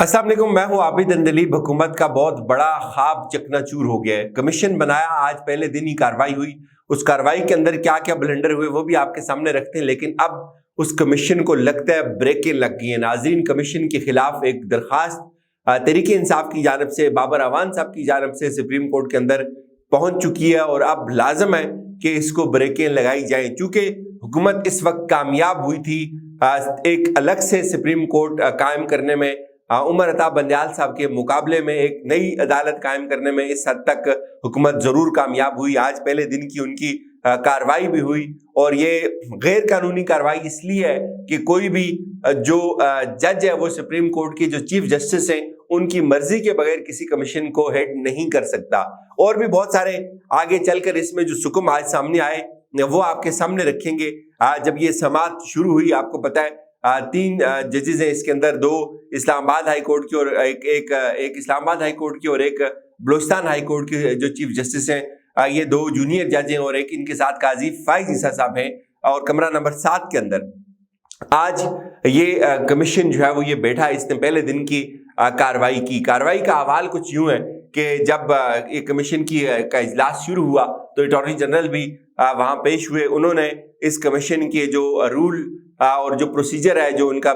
अस्सलाम वालेकुम, मैं हूं आबिद अंदलीब। हुकूमत का बहुत बड़ा ख्वाब चकनाचूर हो गया है। कमीशन बनाया, आज पहले दिन ही कार्रवाई हुई। उस कार्रवाई के अंदर क्या क्या ब्लंडर हुए वो भी आपके सामने रखते हैं, लेकिन अब उस कमीशन को लगता है ब्रेकें लग गई हैं। नाज़रीन, कमीशन के खिलाफ एक दरखास्त तहरीक इंसाफ की जानब से, बाबर अवान साहब की जानब से सुप्रीम कोर्ट के अंदर पहुंच चुकी है और अब लाजम है कि इसको ब्रेकें लगाई जाएं, क्योंकि हुकूमत इस वक्त कामयाब हुई थी एक अलग से सुप्रीम कोर्ट कायम करने में। उमर अता बंदयाल साहब के मुकाबले में एक नई अदालत कायम करने में इस हद तक हुकूमत जरूर कामयाब हुई। आज पहले दिन की उनकी कार्रवाई भी हुई, और ये गैर कानूनी कार्रवाई इसलिए है कि कोई भी जो जज है वो सुप्रीम कोर्ट के जो चीफ जस्टिस हैं उनकी मर्जी के बगैर किसी कमीशन को हेड नहीं कर सकता। और भी बहुत सारे आगे चलकर इसमें जो सुकुम आज सामने आए वो आपके सामने रखेंगे। जब ये समाअत शुरू हुई, आपको पता है 3 जजेस हैं इसके अंदर, 2 इस्लामाबाद हाई कोर्ट की और एक इस्लामाबाद हाई कोर्ट की और एक बलोचिस्तान हाई कोर्ट के जो चीफ जस्टिस हैं। ये 2 जूनियर जज हैं और एक इनके साथ काजी फाइज ईसा साहब हैं। और कमरा नंबर 7 के अंदर आज ये कमीशन जो है वो ये बैठा। इसने पहले दिन की कार्रवाई की। कार्रवाई का अहवाल कुछ यूं है कि जब ये कमीशन की का इजलास शुरू हुआ तो अटॉर्नी जनरल भी वहां पेश हुए। उन्होंने इस कमीशन के जो रूल और जो प्रोसीजर है, जो उनका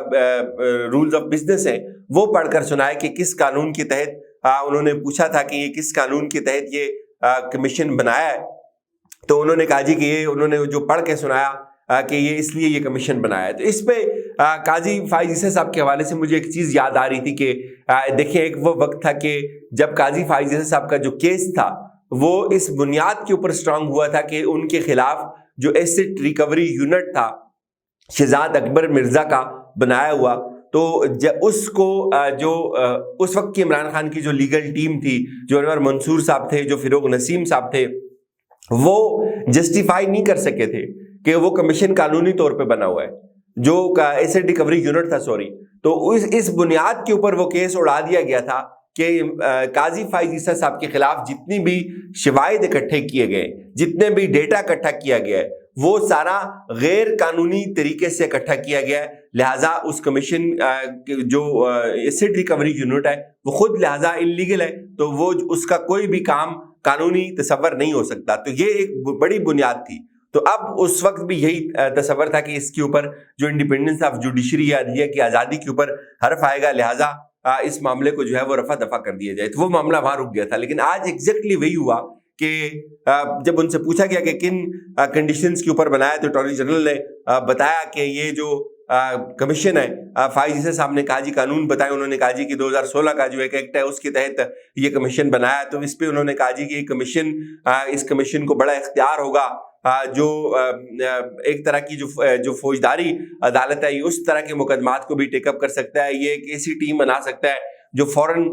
रूल्स ऑफ बिजनेस है, वो पढ़कर सुनाया कि किस कानून के तहत उन्होंने पूछा था कि ये किस कानून के तहत ये कमीशन बनाया है। तो उन्होंने कहा जी कि ये उन्होंने जो पढ़ के सुनाया कि ये इसलिए ये कमीशन बनाया है। तो इस पे काजी फाइज ईसा साहब के हवाले से मुझे एक चीज़ याद आ रही थी कि देखिए, एक वो वक्त था कि जब काजी फाइज ईसा साहब का जो केस था वो इस बुनियाद के ऊपर स्ट्रांग हुआ था कि उनके खिलाफ जो एसेट रिकवरी यूनिट था शहजाद अकबर मिर्जा का बनाया हुआ, तो उसको जो उस वक्त की इमरान खान की जो लीगल टीम थी, जो अनवर मंसूर साहब थे, जो फिरोग नसीम साहब थे, वो जस्टिफाई नहीं कर सके थे कि वो कमीशन कानूनी तौर पे बना हुआ है, जो एसेट रिकवरी यूनिट था, सॉरी। तो इस बुनियाद के ऊपर वो केस उड़ा दिया गया था कि काजी फाइज ईसा साहब के खिलाफ जितनी भी शवाहिद इकट्ठे किए गए, जितने भी डेटा इकट्ठा किया गया है, वो सारा गैर कानूनी तरीके से इकट्ठा किया गया है। लिहाजा उस कमीशन जो एसेट रिकवरी यूनिट है वो खुद लिहाजा इलीगल है, तो वो उसका कोई भी काम कानूनी तसव्वुर नहीं हो सकता। तो ये एक बड़ी बुनियाद थी। तो अब उस वक्त भी यही तसव्वुर था कि इसके ऊपर जो इंडिपेंडेंस ऑफ जुडिशरी या अदलिया की आज़ादी के ऊपर हर्फ आएगा, लिहाजा इस मामले को जो है वो रफा दफा कर दिया जाए। तो वो मामला वहां रुक गया था। लेकिन आज एग्जैक्टली वही हुआ कि जब उनसे पूछा गया कि किन कंडीशंस के ऊपर बनाया, तो अटॉर्नी जनरल ने बताया कि ये जो कमीशन है, फाइज ईसा साहब ने कहा जी कानून बताए। उन्होंने कहा जी कि 2016 का जो एक एक्ट है उसके तहत ये कमीशन बनाया। तो इस पे उन्होंने कहा जी कि इस कमीशन को बड़ा इख्तियार होगा, जो एक तरह की जो फौजदारी अदालत है, ये उस तरह के मुकदमात को भी टेकअप कर सकता है। ये एक ऐसी टीम बना सकता है जो फौरन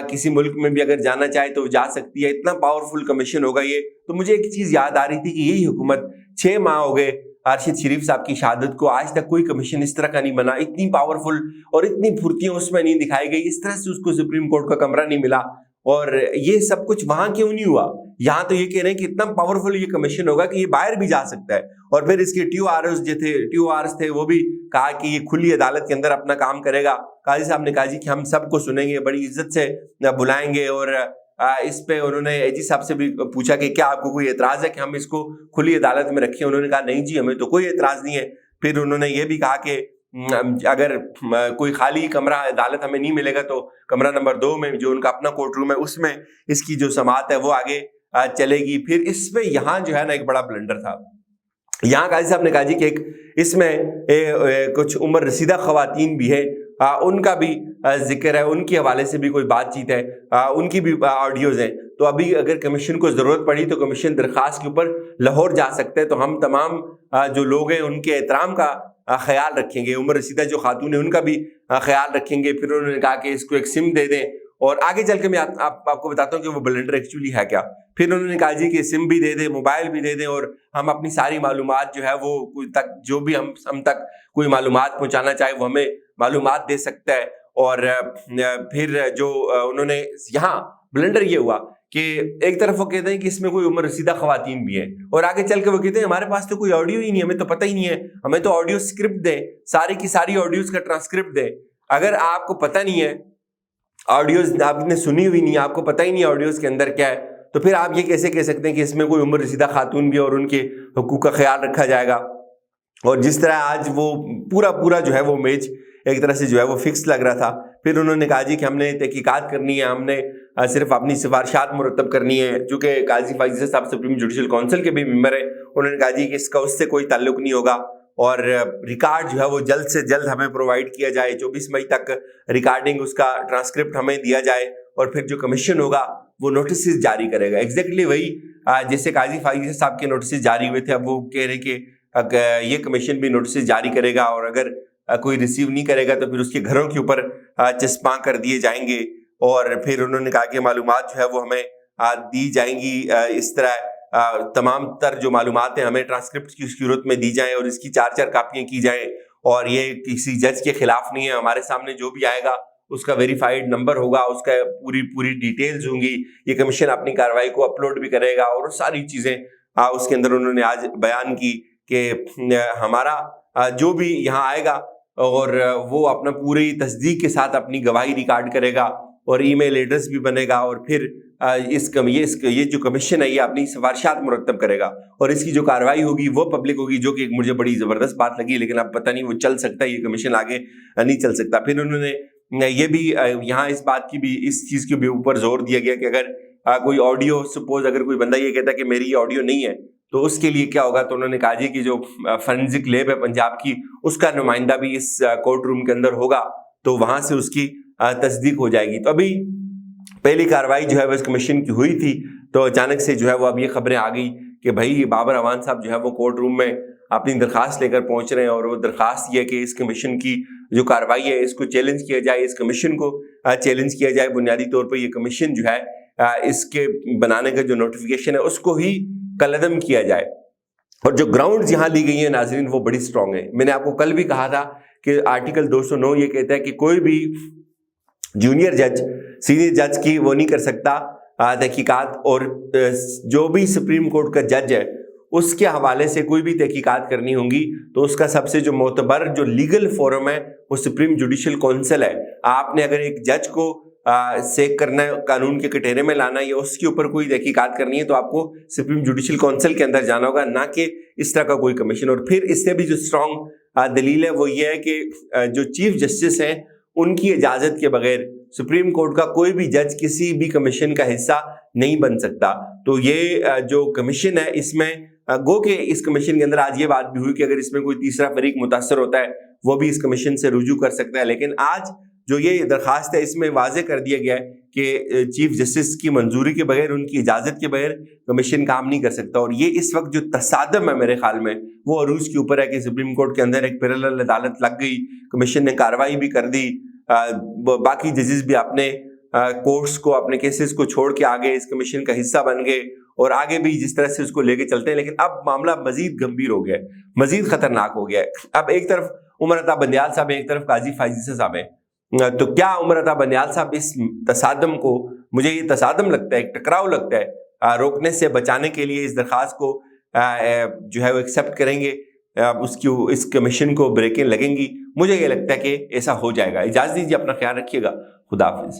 किसी मुल्क में भी अगर जाना चाहे तो जा सकती है। इतना पावरफुल कमीशन होगा ये। तो मुझे एक चीज़ याद आ रही थी कि यही हुकूमत 6 माह हो गए अरशद शरीफ साहब की शहादत को, आज तक कोई कमीशन इस तरह का नहीं बना, इतनी पावरफुल और इतनी फुर्तियाँ उसमें नहीं दिखाई गई, इस तरह से उसको सुप्रीम कोर्ट का कमरा नहीं मिला। और ये सब कुछ वहां क्यों नहीं हुआ? यहाँ तो ये कह रहे हैं कि इतना पावरफुल ये कमीशन होगा कि ये बाहर भी जा सकता है। और फिर इसके TORs थे, वो भी कहा कि ये खुली अदालत के अंदर अपना काम करेगा। काजी साहब ने कहा जी कि हम सबको सुनेंगे, बड़ी इज्जत से बुलाएंगे। और इस पे उन्होंने AG साहब से भी पूछा कि क्या आपको कोई एतराज है कि हम इसको खुली अदालत में रखें? उन्होंने कहा नहीं जी, हमें तो कोई एतराज नहीं है। फिर उन्होंने ये भी कहा कि अगर कोई खाली कमरा अदालत हमें नहीं मिलेगा तो कमरा नंबर 2 में जो उनका अपना कोर्ट रूम है उसमें इसकी जो समाअत है वो आगे चलेगी। फिर इस पे यहाँ जो है ना एक बड़ा ब्लंडर था। यहाँ काजी साहब ने कहा जी कि इसमें कुछ उम्र रसीदा खवातीन भी है, उनका भी जिक्र है, उनके हवाले से भी कोई बातचीत है, उनकी भी ऑडियोज हैं। तो अभी अगर कमीशन को ज़रूरत पड़ी तो कमीशन दरख्वास्त के ऊपर लाहौर जा सकते हैं। तो हम तमाम जो लोग हैं उनके एहतराम का ख्याल रखेंगे, उम्र रसीदा जो खातून है उनका भी ख्याल रखेंगे। फिर उन्होंने कहा कि इसको एक सिम दे दें, और आगे चल के मैं आपको बताता हूँ कि वो ब्लंडर एक्चुअली है क्या। फिर उन्होंने कहा जी कि सिम भी दे दें, मोबाइल भी दे दें, और हम अपनी सारी मालूमात जो है वो तक जो भी हम तक कोई मालूमात पहुँचाना चाहे वो हमें मालूमात दे सकता है। और फिर जो उन्होंने यहाँ ब्लंडर ये हुआ कि एक तरफ वो कहते हैं कि इसमें कोई उम्र रसीदा खवातीन भी है, और आगे चल के वो कहते हैं हमारे पास तो कोई ऑडियो ही नहीं, हमें तो पता ही नहीं है, हमें तो ऑडियो स्क्रिप्ट दें, सारी की सारी ऑडियोज का ट्रांसक्रिप्ट दें। अगर आपको पता नहीं है آڈیوز آپ نے سنی ہوئی نہیں, آپ کو پتہ ہی نہیں آڈیوز کے اندر کیا ہے, تو پھر آپ یہ کیسے کہہ سکتے ہیں کہ اس میں کوئی عمر رسیدہ خاتون بھی اور ان کے حقوق کا خیال رکھا جائے گا. اور جس طرح آج وہ پورا جو ہے وہ میچ ایک طرح سے جو ہے وہ فکس لگ رہا تھا, پھر انہوں نے کہا جی کہ ہم نے تحقیقات کرنی ہے, ہم نے صرف اپنی سفارشات مرتب کرنی ہے. چونکہ قاضی فائز صاحب سپریم جوڈیشل کونسل کے بھی ممبر ہیں, انہوں نے کہا جی کہ اس سے کوئی تعلق نہیں ہوگا, اور ریکارڈ جو ہے وہ جلد سے جلد ہمیں پرووائڈ کیا جائے, 24 مئی تک ریکارڈنگ اس کا ٹرانسکرپٹ ہمیں دیا جائے, اور پھر جو کمیشن ہوگا وہ نوٹسز جاری کرے گا. ایگزیکٹلی وہی جیسے قاضی فائز صاحب کے نوٹسز جاری ہوئے تھے, اب وہ کہہ رہے کہ یہ کمیشن بھی نوٹسز جاری کرے گا, اور اگر کوئی ریسیو نہیں کرے گا تو پھر اس کے گھروں کے اوپر چسپاں کر دیے جائیں گے. اور پھر انہوں نے کہا کہ معلومات جو ہے وہ ہمیں دی جائیں گی, اس طرح تمام تر جو معلومات ہیں ہمیں ٹرانسکرپٹ کی صورت میں دی جائیں, اور اس کی 4 کاپیاں کی جائیں, اور یہ کسی جج کے خلاف نہیں ہے. ہمارے سامنے جو بھی آئے گا اس کا ویریفائڈ نمبر ہوگا, اس کا پوری ڈیٹیلز ہوں گی, یہ کمیشن اپنی کارروائی کو اپلوڈ بھی کرے گا, اور ساری چیزیں اس کے اندر انہوں نے آج بیان کی کہ ہمارا جو بھی یہاں آئے گا اور وہ اپنا پوری تصدیق کے ساتھ اپنی گواہی ریکارڈ کرے گا, اور ای میل ایڈریس بھی بنے گا, اور پھر یہ جو کمیشن ہے یہ اپنی سفارشات مرتب کرے گا, اور اس کی جو کارروائی ہوگی وہ پبلک ہوگی, جو کہ مجھے بڑی زبردست بات لگی. لیکن اب پتہ نہیں وہ چل سکتا ہے یہ کمیشن, آگے نہیں چل سکتا. پھر انہوں نے یہ بھی یہاں اس بات کی بھی, اس چیز کے بھی اوپر زور دیا گیا کہ اگر کوئی آڈیو, سپوز اگر کوئی بندہ یہ کہتا ہے کہ میری یہ آڈیو نہیں ہے تو اس کے لیے کیا ہوگا. تو انہوں نے کہا جی کہ جو فورینسک لیب ہے پنجاب کی, اس کا نمائندہ بھی اس کورٹ روم کے اندر ہوگا, تو وہاں سے اس کی تصدیق ہو جائے گی. تو ابھی پہلی کارروائی جو ہے وہ اس کمیشن کی ہوئی تھی, تو اچانک سے جو ہے وہ اب یہ خبریں آ گئی کہ بھائی بابر اعوان صاحب جو ہے وہ کورٹ روم میں اپنی درخواست لے کر پہنچ رہے ہیں, اور وہ درخواست یہ ہے کہ اس کمیشن کی جو کارروائی ہے اس کو چیلنج کیا جائے, اس کمیشن کو چیلنج کیا جائے. بنیادی طور پر یہ کمیشن جو ہے اس کے بنانے کا جو نوٹیفیکیشن ہے اس کو ہی کالعدم کیا جائے. اور جو گراؤنڈز یہاں لی گئی ہیں ناظرین وہ بڑی سٹرونگ ہیں. میں نے آپ کو کل بھی کہا تھا کہ آرٹیکل 209 یہ کہتا ہے کہ کوئی بھی جونیئر جج سینئر جج کی وہ نہیں کر سکتا تحقیقات, اور جو بھی سپریم کورٹ کا جج ہے اس کے حوالے سے کوئی بھی تحقیقات کرنی ہوں گی تو اس کا سب سے جو معتبر جو لیگل فورم ہے وہ سپریم جوڈیشل کونسل ہے. آپ نے اگر ایک جج کو سیک کرنا ہے, قانون کے کٹہرے میں لانا ہے, یا اس کے اوپر کوئی تحقیقات کرنی ہے, تو آپ کو سپریم جوڈیشل کونسل کے اندر جانا ہوگا, نہ کہ اس طرح کا کوئی کمیشن. اور پھر اس سے بھی جو اسٹرانگ دلیل ہے وہ یہ ہے کہ جو چیف جسٹس ہیں ان کی اجازت کے بغیر سپریم کورٹ کا کوئی بھی جج کسی بھی کمیشن کا حصہ نہیں بن سکتا. تو یہ جو کمیشن ہے اس میں گو کہ اس کمیشن کے اندر آج یہ بات بھی ہوئی کہ اگر اس میں کوئی تیسرا فریق متاثر ہوتا ہے وہ بھی اس کمیشن سے رجوع کر سکتا ہے. لیکن آج جو یہ درخواست ہے اس میں واضح کر دیا گیا ہے کہ چیف جسٹس کی منظوری کے بغیر, ان کی اجازت کے بغیر کمیشن کام نہیں کر سکتا. اور یہ اس وقت جو تصادم ہے میرے خیال میں وہ عروج کے اوپر ہے کہ سپریم کورٹ کے اندر ایک پیرالل عدالت لگ گئی, کمیشن نے کارروائی بھی کر دی, باقی ججز بھی اپنے کورٹس کو, اپنے کیسز کو چھوڑ کے آگے اس کمیشن کا حصہ بن گئے, اور آگے بھی جس طرح سے اس کو لے کے چلتے ہیں. لیکن اب معاملہ مزید گمبھیر ہو گیا ہے, مزید خطرناک ہو گیا ہے. اب ایک طرف عمر عطا بندیال صاحب ہیں, ایک طرف قاضی فائز صاحب ہیں. تو کیا عمر عطا بندیال صاحب اس تصادم کو, مجھے یہ تصادم لگتا ہے, ایک ٹکراؤ لگتا ہے, روکنے سے بچانے کے لیے اس درخواست کو جو ہے وہ ایکسیپٹ کریں گے, اس کمیشن کو بریکیں لگیں گی؟ مجھے یہ لگتا ہے کہ ایسا ہو جائے گا. اجازت دیجیے, اپنا خیال رکھیے گا. خدا حافظ.